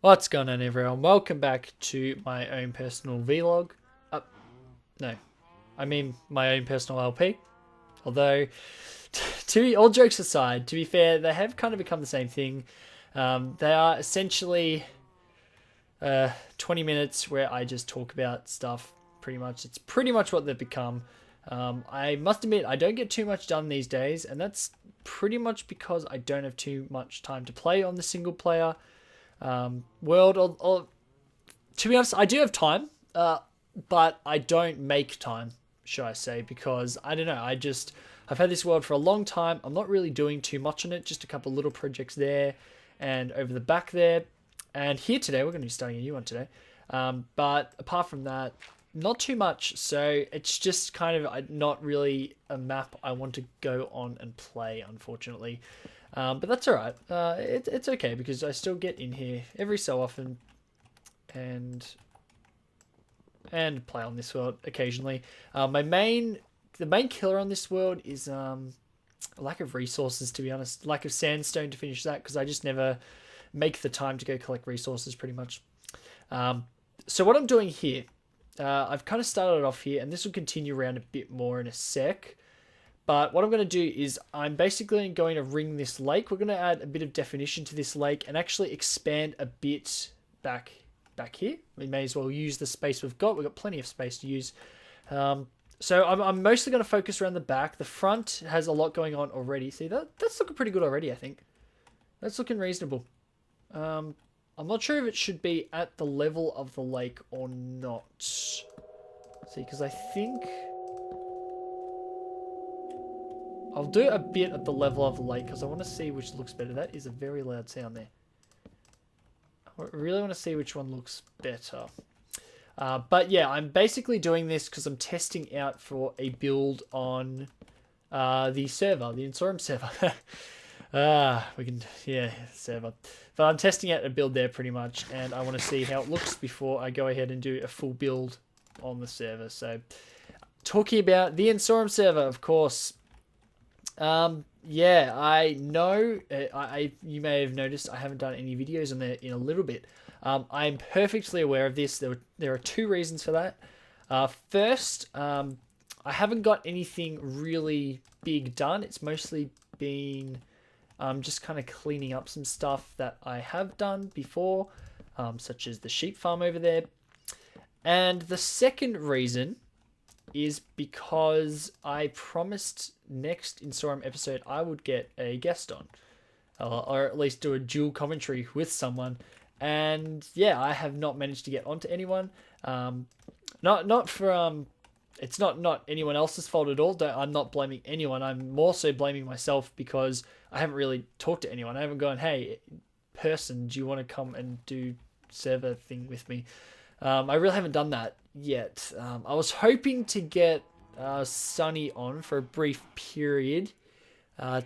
What's going on, everyone? Welcome back to my own personal vlog. No, I mean my own personal LP. Although, all jokes aside, to be fair, they have kind of become the same thing. They are essentially 20 minutes where I just talk about stuff. Pretty much, it's pretty much what they've become. I must admit, I don't get too much done these days, and that's pretty much because I don't have too much time to play on the single player world. Or to be honest, I do have time, but I don't make time, should I say, because I don't know. I've had this world for a long time. I'm not really doing too much on it. Just a couple little projects there and over the back there. And here today, we're going to be starting a new one today. But apart from that, not too much. So it's just kind of not really a map I want to go on and play, unfortunately. But that's all right. It's okay because I still get in here every so often and play on this world occasionally. The main killer on this world is a lack of resources, to be honest. Lack of sandstone to finish that because I just never make the time to go collect resources pretty much. So what I'm doing here, I've kind of started off here, and this will continue around a bit more in a sec. But what I'm going to do is I'm basically going to ring this lake. We're going to add a bit of definition to this lake and actually expand a bit back here. We may as well use the space we've got. We've got plenty of space to use. So I'm mostly going to focus around the back. The front has a lot going on already. See, that's looking pretty good already, I think. That's looking reasonable. I'm not sure if it should be at the level of the lake or not. See, because I think I'll do a bit at the level of the lake because I want to see which looks better. That is a very loud sound there. I really want to see which one looks better. But yeah, I'm basically doing this because I'm testing out for a build on the server, the Insorum server. Server. But I'm testing out a build there pretty much, and I want to see how it looks before I go ahead and do a full build on the server. So, talking about the Insorum server, of course. Yeah, I know. You may have noticed I haven't done any videos on there in a little bit. I'm perfectly aware of this. There are two reasons for that. First, I haven't got anything really big done. It's mostly been just kind of cleaning up some stuff that I have done before, such as the sheep farm over there. And the second reason is because I promised next Insorum episode I would get a guest on, or at least do a dual commentary with someone. And yeah, I have not managed to get onto anyone. Not for it's not anyone else's fault at all. I'm not blaming anyone. I'm more so blaming myself because I haven't really talked to anyone. I haven't gone, hey, person, do you want to come and do server thing with me? I really haven't done that yet. I was hoping to get Sunny on for a brief period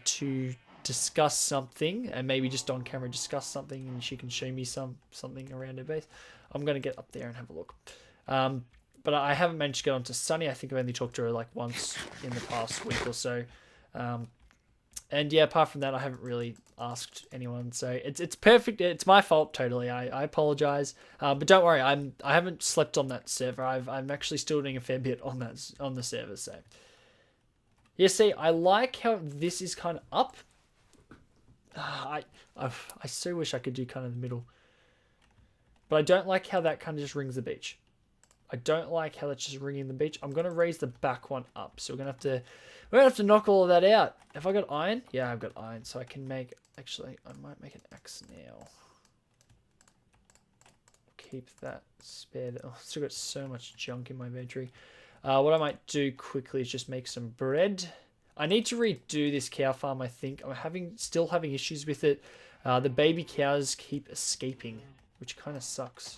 to discuss something, and maybe just on camera discuss something, and she can show me something around her base. I'm going to get up there and have a look. But I haven't managed to get onto Sunny. I think I've only talked to her like once in the past week or so. And yeah, apart from that, I haven't really asked anyone. So it's perfect. It's my fault totally. I apologize. But don't worry, I haven't slept on that server. I'm actually still doing a fair bit on the server. So yeah, see, I like how this is kind of up. I so wish I could do kind of the middle, but I don't like how that kind of just rings the beach. I don't like how that's just ringing the beach. I'm gonna raise the back one up, so we're gonna have to knock all of that out. Have I got iron? Yeah, I've got iron, so I can make. Actually, I might make an axe now. Keep that spare. Oh, I've still got so much junk in my inventory. What I might do quickly is just make some bread. I need to redo this cow farm. I think I'm still having issues with it. The baby cows keep escaping, which kind of sucks.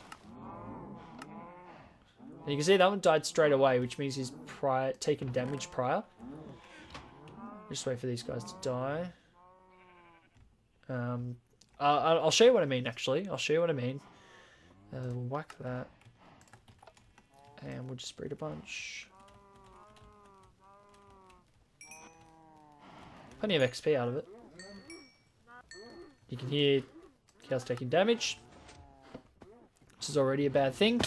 And you can see that one died straight away, which means he's taken damage prior. Just wait for these guys to die. I'll show you what I mean, actually. I'll show you what I mean. Whack that. And we'll just breed a bunch. Plenty of XP out of it. You can hear cows taking damage. which is already a bad thing.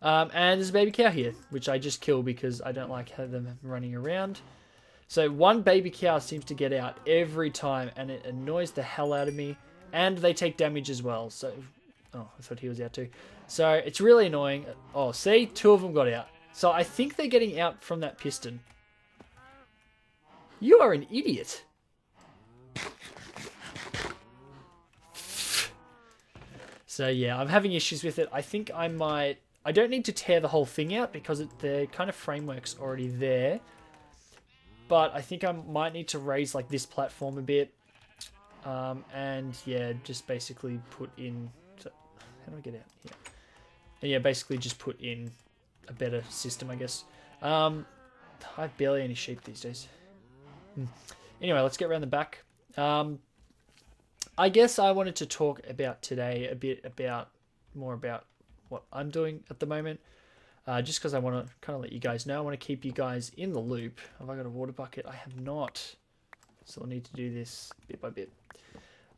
And there's a baby cow here, which I just kill because I don't like them running around. So one baby cow seems to get out every time, and it annoys the hell out of me. And they take damage as well. So, oh, I thought he was out too. So it's really annoying. Oh, see, 2 of them got out. So I think they're getting out from that piston. You are an idiot. So yeah, I'm having issues with it. I think I might... I don't need to tear the whole thing out because the kind of framework's already there. But I think I might need to raise like this platform a bit. And yeah, just basically put in... So, how do I get out here? And yeah, basically just put in a better system, I guess. I have barely any sheep these days. Anyway, let's get around the back. I guess I wanted to talk about today a bit more about what I'm doing at the moment. Just because I want to kind of let you guys know. I want to keep you guys in the loop. Have I got a water bucket? I have not. So I'll need to do this bit by bit.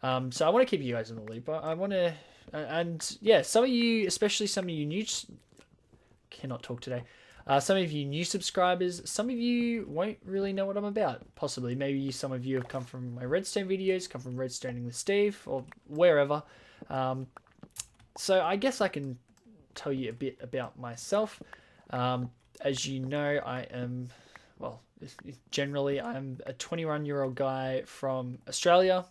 So I want to keep you guys in the loop. I want to... And yeah, some of you, especially some of you new... Cannot talk today. Some of you new subscribers, some of you won't really know what I'm about. Possibly. Maybe some of you have come from my redstone videos, come from redstoning with Steve, or wherever. So I guess I can tell you a bit about myself. As you know, I am, well, generally I'm a 21-year-old guy from Australia.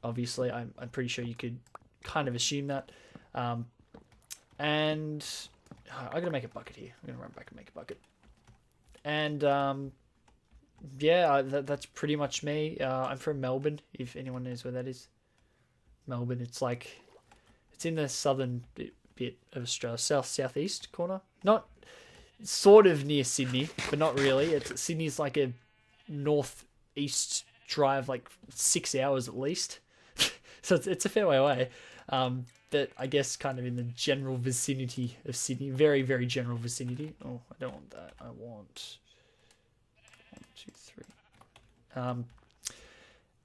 Obviously, I'm pretty sure you could kind of assume that. And I'm going to make a bucket here. I'm going to run back and make a bucket. And yeah, that's pretty much me. I'm from Melbourne, if anyone knows where that is. Melbourne, it's like, it's in the southern bit of Australia, southeast corner. Not sort of near Sydney, but not really. Sydney's like a northeast drive, like 6 hours at least. So it's a fair way away. But I guess kind of in the general vicinity of Sydney. Very, very general vicinity. Oh, I don't want that. I want 1, 2, 3.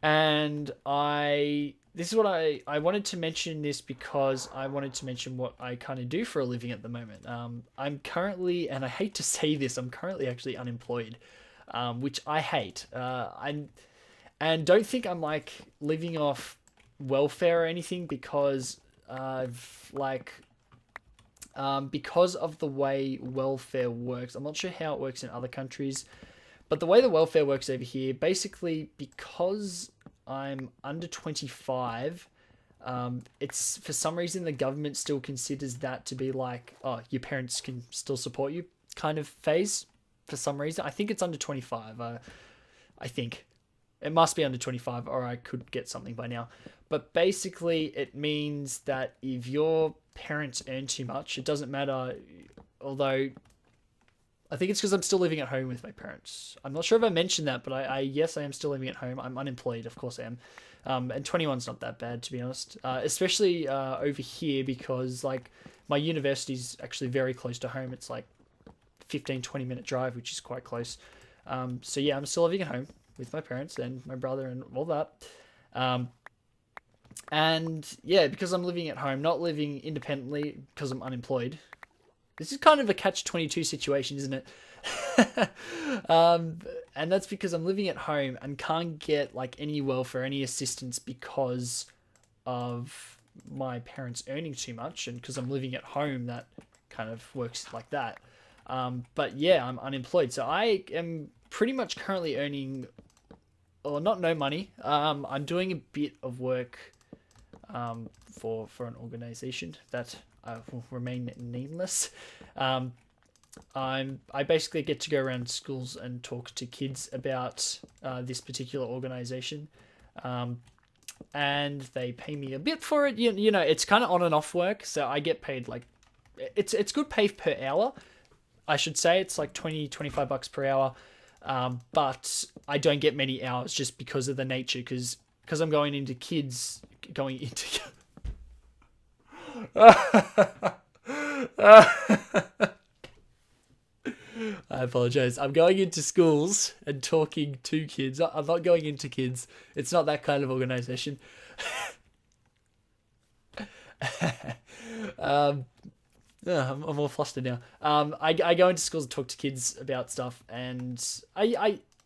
And this is what I wanted to mention this because I wanted to mention what I kind of do for a living at the moment. I'm currently, and I hate to say this, I'm currently actually unemployed, which I hate. And don't think I'm like living off welfare or anything because because of the way welfare works. I'm not sure how it works in other countries, but the way the welfare works over here, basically because I'm under 25, it's for some reason the government still considers that to be like, oh, your parents can still support you kind of phase for some reason. I think it's under 25. I think it must be under 25 or I could get something by now. But basically it means that if your parents earn too much, it doesn't matter, although I think it's because I'm still living at home with my parents. I'm not sure if I mentioned that, but yes, I am still living at home. I'm unemployed, of course I am. And 21's not that bad, to be honest. Especially over here because like my university's actually very close to home. It's like 15-20 minute drive, which is quite close. So yeah, I'm still living at home with my parents and my brother and all that. And yeah, because I'm living at home, not living independently because I'm unemployed. This is kind of a catch-22 situation, isn't it? And that's because I'm living at home and can't get like any welfare, any assistance because of my parents earning too much, and because I'm living at home, that kind of works like that. But yeah, I'm unemployed, so I am pretty much currently earning, or not no money. I'm doing a bit of work for an organization that will remain nameless. I basically get to go around schools and talk to kids about this particular organization, and they pay me a bit for it. You know, it's kind of on and off work, so I get paid like it's good pay per hour. I should say it's like $20-25 per hour, but I don't get many hours just because of the nature, because I'm going into I apologize. I'm going into schools and talking to kids. I'm not going into kids. It's not that kind of organization. Um, yeah, I'm all flustered now. I go into schools and talk to kids about stuff, and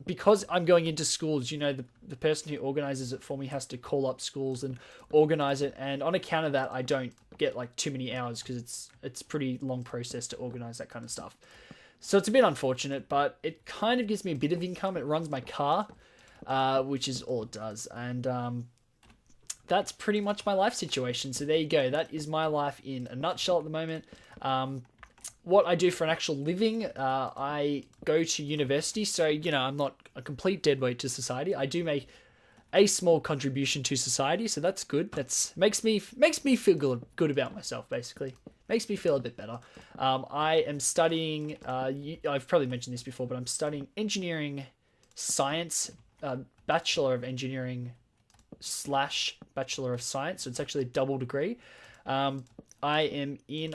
because I'm going into schools, the person who organizes it for me has to call up schools and organize it, and on account of that, I don't get like too many hours because it's pretty long process to organize that kind of stuff. So it's a bit unfortunate, but it kind of gives me a bit of income. It runs my car, which is all it does, and that's pretty much my life situation. So there you go. That is my life in a nutshell at the moment. What I do for an actual living, I go to university. So, I'm not a complete deadweight to society. I do make a small contribution to society. So that's good. That's makes me feel good about myself, basically. Makes me feel a bit better. I am studying, I've probably mentioned this before, but I'm studying engineering science, Bachelor of Engineering / Bachelor of Science. So it's actually a double degree. I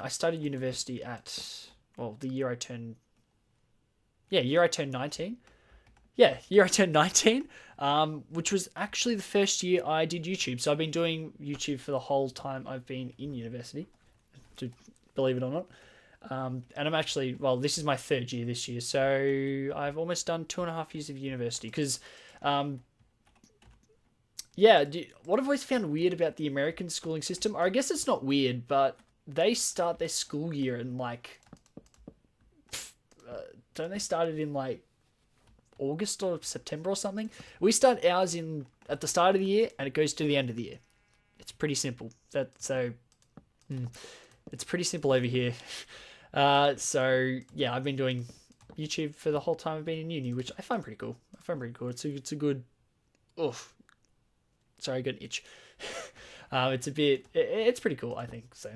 started university at, the year I turned 19. Yeah, year I turned 19, which was actually the first year I did YouTube. So I've been doing YouTube for the whole time I've been in university, to believe it or not. And I'm actually, this is my third year this year. So I've almost done 2.5 years of university because, what I've always found weird about the American schooling system, or I guess it's not weird, but they start their school year in don't they start it in August or September or something? We start ours at the start of the year and it goes to the end of the year. It's pretty simple. It's pretty simple over here. So yeah, I've been doing YouTube for the whole time I've been in uni, which I find pretty cool. It's a good. Oof. Sorry, I got an itch. It's pretty cool, I think. So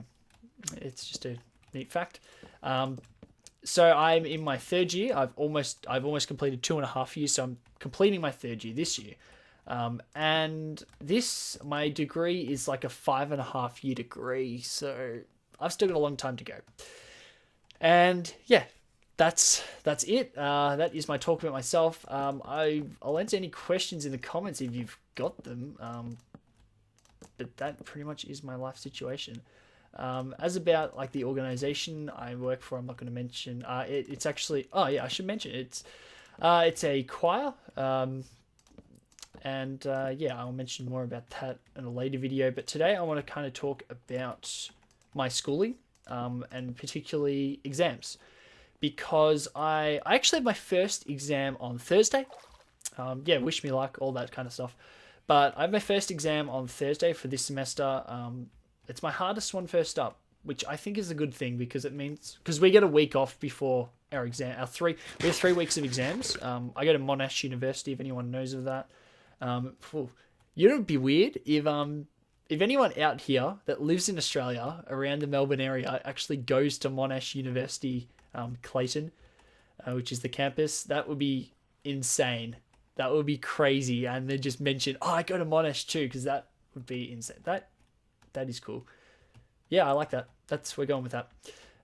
it's just a neat fact. So I'm in my third year. I've almost completed 2.5 years. So I'm completing my third year this year. And my degree is like a 5.5 year degree. So I've still got a long time to go. And yeah, that's it. That is my talk about myself. I'll answer any questions in the comments if you've got them. But that pretty much is my life situation. As about the organization I work for, I'm not going to mention. It's actually. Oh yeah, I should mention it. It's a choir. I'll mention more about that in a later video. But today I want to kind of talk about my schooling, and particularly exams, because I actually had my first exam on Thursday. Wish me luck, all that kind of stuff. But I have my first exam on Thursday for this semester. It's my hardest one first up, which I think is a good thing because it means we get a week off before our exam. We have 3 weeks of exams. I go to Monash University, if anyone knows of that. It'd be weird if anyone out here that lives in Australia around the Melbourne area actually goes to Monash University, Clayton, which is the campus. That would be insane. That would be crazy. And then just mention, I go to Monash too, because that would be insane. That is cool. Yeah, I like that. We're going with that.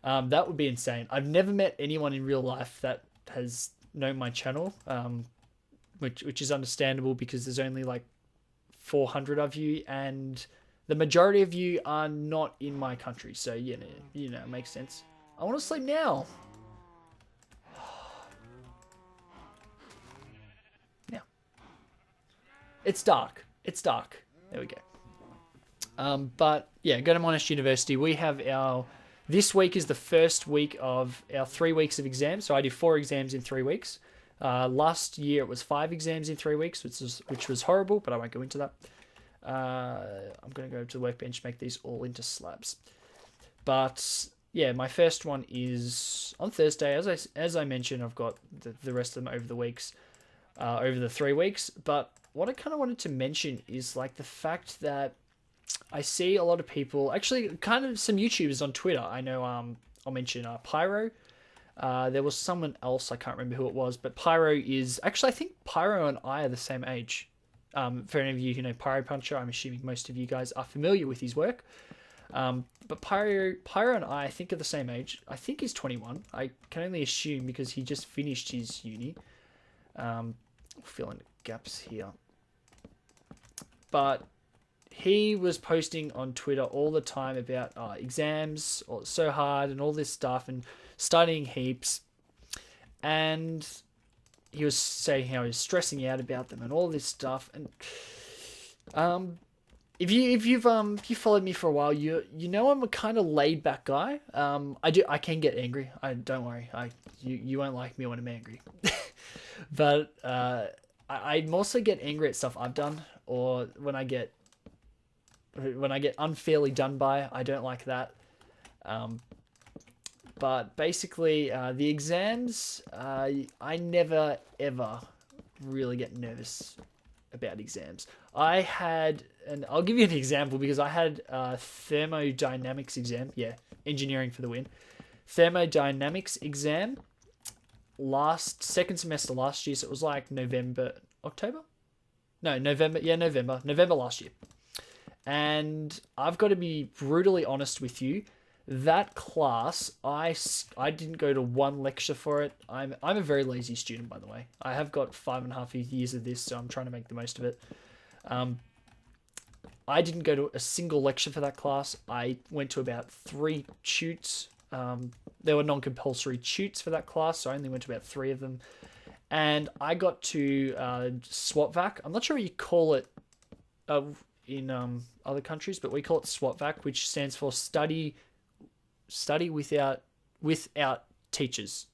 That would be insane. I've never met anyone in real life that has known my channel, which is understandable because there's only 400 of you, and the majority of you are not in my country. So it makes sense. I want to sleep now. Now. It's dark. There we go. But yeah, go to Monash University. We have this week is the first week of our 3 weeks of exams. So I did 4 exams in 3 weeks. Last year it was 5 exams in 3 weeks, which was horrible, but I won't go into that. I'm going to go to the workbench, make these all into slabs. But yeah, my first one is on Thursday. As I mentioned, I've got the rest of them over the weeks, over the 3 weeks. But what I kind of wanted to mention is the fact that I see a lot of people, actually kind of some YouTubers on Twitter. I know I'll mention Pyro. There was someone else, I can't remember who it was, but Pyro is, actually I think Pyro and I are the same age. For any of you who know Pyro Puncher, I'm assuming most of you guys are familiar with his work. But Pyro and I think are the same age. I think he's 21. I can only assume because he just finished his uni. Fill in gaps here. But he was posting on Twitter all the time about exams, so hard and all this stuff and studying heaps. And he was saying how he's stressing out about them and all this stuff. And if you followed me for a while, you know I'm a kind of laid back guy. I can get angry. Don't worry. You won't like me when I'm angry. But I mostly get angry at stuff I've done, or when I get unfairly done by. I don't like that. But basically, the exams, I never ever really get nervous about exams. I had, and I'll give you an example because I had a thermodynamics exam. Yeah, engineering for the win. Thermodynamics exam second semester last year. So it was like November last year. And I've got to be brutally honest with you. That class, I didn't go to one lecture for it. I'm a very lazy student, by the way. I have got 5.5 years of this, so I'm trying to make the most of it. I didn't go to a single lecture for that class. I went to about 3 tutes. There were non-compulsory tutes for that class, so I only went to about 3 of them. And I got to SWAT-VAC. I'm not sure what you call it in other countries, but we call it SWAT-VAC, which stands for study without teachers.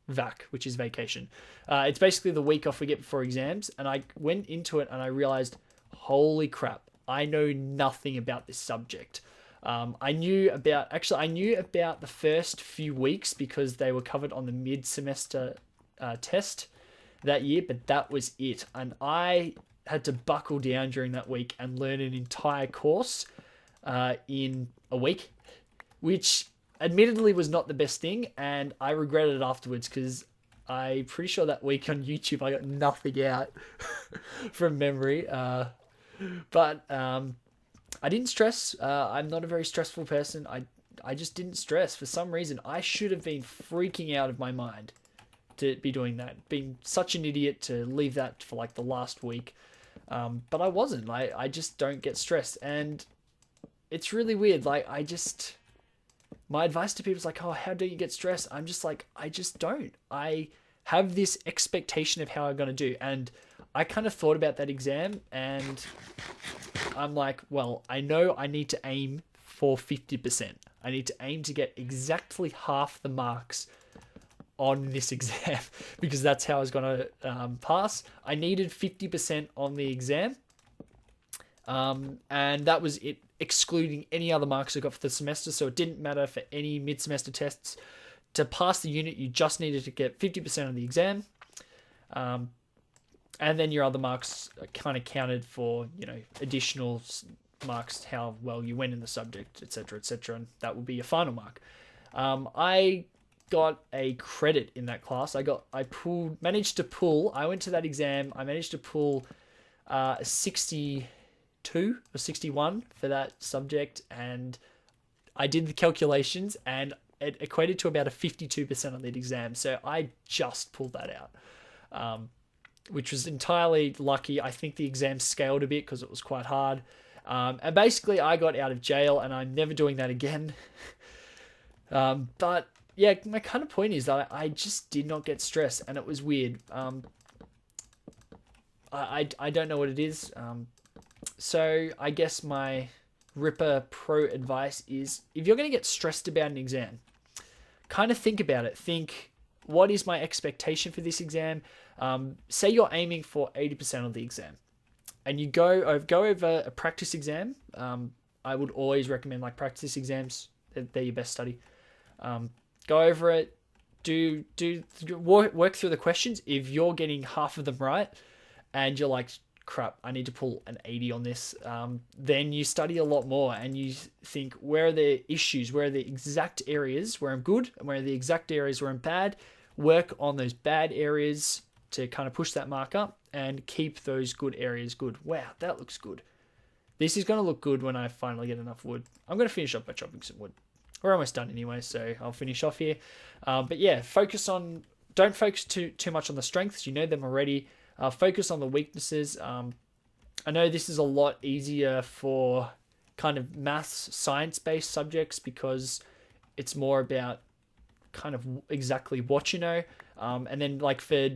VAC, which is vacation. It's basically the week off we get before exams, and I went into it and I realized, holy crap, I know nothing about this subject. I knew about the first few weeks because they were covered on the mid-semester test that year, but that was it. And I had to buckle down during that week and learn an entire course in a week, which admittedly was not the best thing, and I regretted it afterwards because I'm pretty sure that week on YouTube I got nothing out from memory. But I didn't stress. I'm not a very stressful person. I just didn't stress. For some reason, I should have been freaking out of my mind to be doing that. Being such an idiot to leave that for like the last week. But I wasn't. I just don't get stressed. And it's really weird. My advice to people is like, oh, how do you get stressed? I'm just like, I just don't. I have this expectation of how I'm going to do. And I kind of thought about that exam and I'm like, well, I know I need to aim for 50%. I need to aim to get exactly half the marks on this exam because that's how I was going to pass. I needed 50% on the exam. And that was it, excluding any other marks I got for the semester. So it didn't matter for any mid-semester tests. To pass the unit, you just needed to get 50% of the exam. And then your other marks kind of counted for, additional marks, how well you went in the subject, etc., etc. And that will be your final mark. I got a credit in that class. I managed to pull, I went to that exam, I managed to pull 62 or 61 for that subject, and I did the calculations and it equated to about a 52% on the exam. So I just pulled that out, which was entirely lucky. I think the exam scaled a bit because it was quite hard. And basically I got out of jail and I'm never doing that again. But yeah, my kind of point is that I just did not get stressed and it was weird. I don't know what it is. So I guess my Ripper Pro advice is, if you're going to get stressed about an exam, kind of think about it. Think, what is my expectation for this exam? Say you're aiming for 80% of the exam and you go over a practice exam. I would always recommend practice exams. They're your best study. Go over it, work through the questions. If you're getting half of them right and you're like, crap, I need to pull an 80 on this, then you study a lot more and you think, where are the issues? Where are the exact areas where I'm good and where are the exact areas where I'm bad? Work on those bad areas to kind of push that mark up and keep those good areas good. Wow, that looks good. This is going to look good when I finally get enough wood. I'm going to finish up by chopping some wood. We're almost done anyway, so I'll finish off here. But yeah, don't focus too much on the strengths. You know them already. Focus on the weaknesses. I know this is a lot easier for kind of maths, science-based subjects because it's more about kind of exactly what you know. And then like for,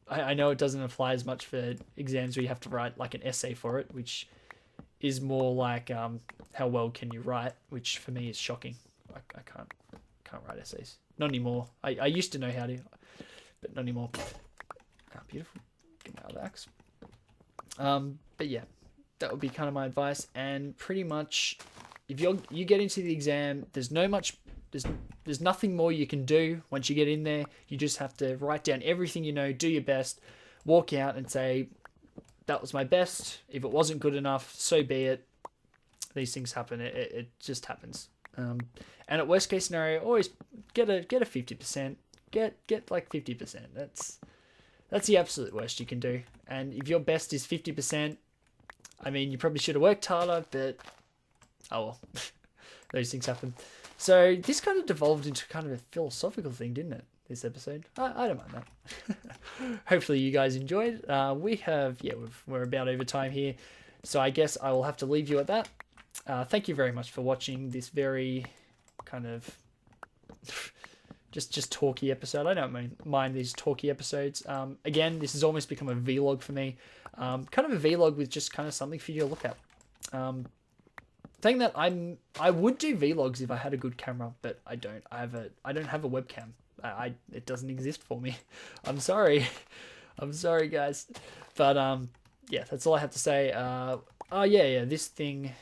I know it doesn't apply as much for exams where you have to write like an essay for it, which is more like how well can you write, which for me is shocking. I can't write essays. Not anymore. I used to know how to, but not anymore. Oh, beautiful. Get my other axe. But yeah, that would be kind of my advice. And pretty much, if you get into the exam, there's nothing more you can do once you get in there. You just have to write down everything you know, do your best, walk out and say, that was my best. If it wasn't good enough, so be it. These things happen. It just happens. And at worst case scenario, always get a 50%. Get like 50%. That's the absolute worst you can do. And if your best is 50%, I mean, you probably should have worked harder, but oh well. Those things happen. So this kind of devolved into kind of a philosophical thing, didn't it? This episode. I don't mind that. Hopefully you guys enjoyed. We're about over time here. So I guess I will have to leave you at that. Thank you very much for watching this very kind of just talky episode. I don't mind these talky episodes. Again, this has almost become a vlog for me. Kind of a vlog with just kind of something for you to look at. Saying that I would do vlogs if I had a good camera, but I don't. I don't have a webcam. It doesn't exist for me. I'm sorry. I'm sorry, guys. But yeah, that's all I have to say. This thing.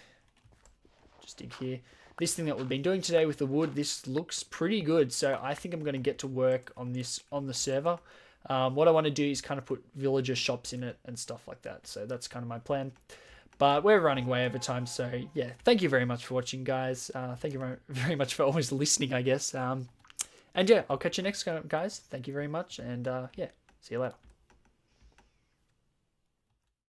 Just dig here. This thing that we've been doing today with the wood, this looks pretty good. So I think I'm going to get to work on this on the server. What I want to do is kind of put villager shops in it and stuff like that. So that's kind of my plan. But we're running way over time. So yeah, thank you very much for watching, guys. Thank you very much for always listening, I guess. And yeah, I'll catch you next time, guys. Thank you very much. And yeah, see you later.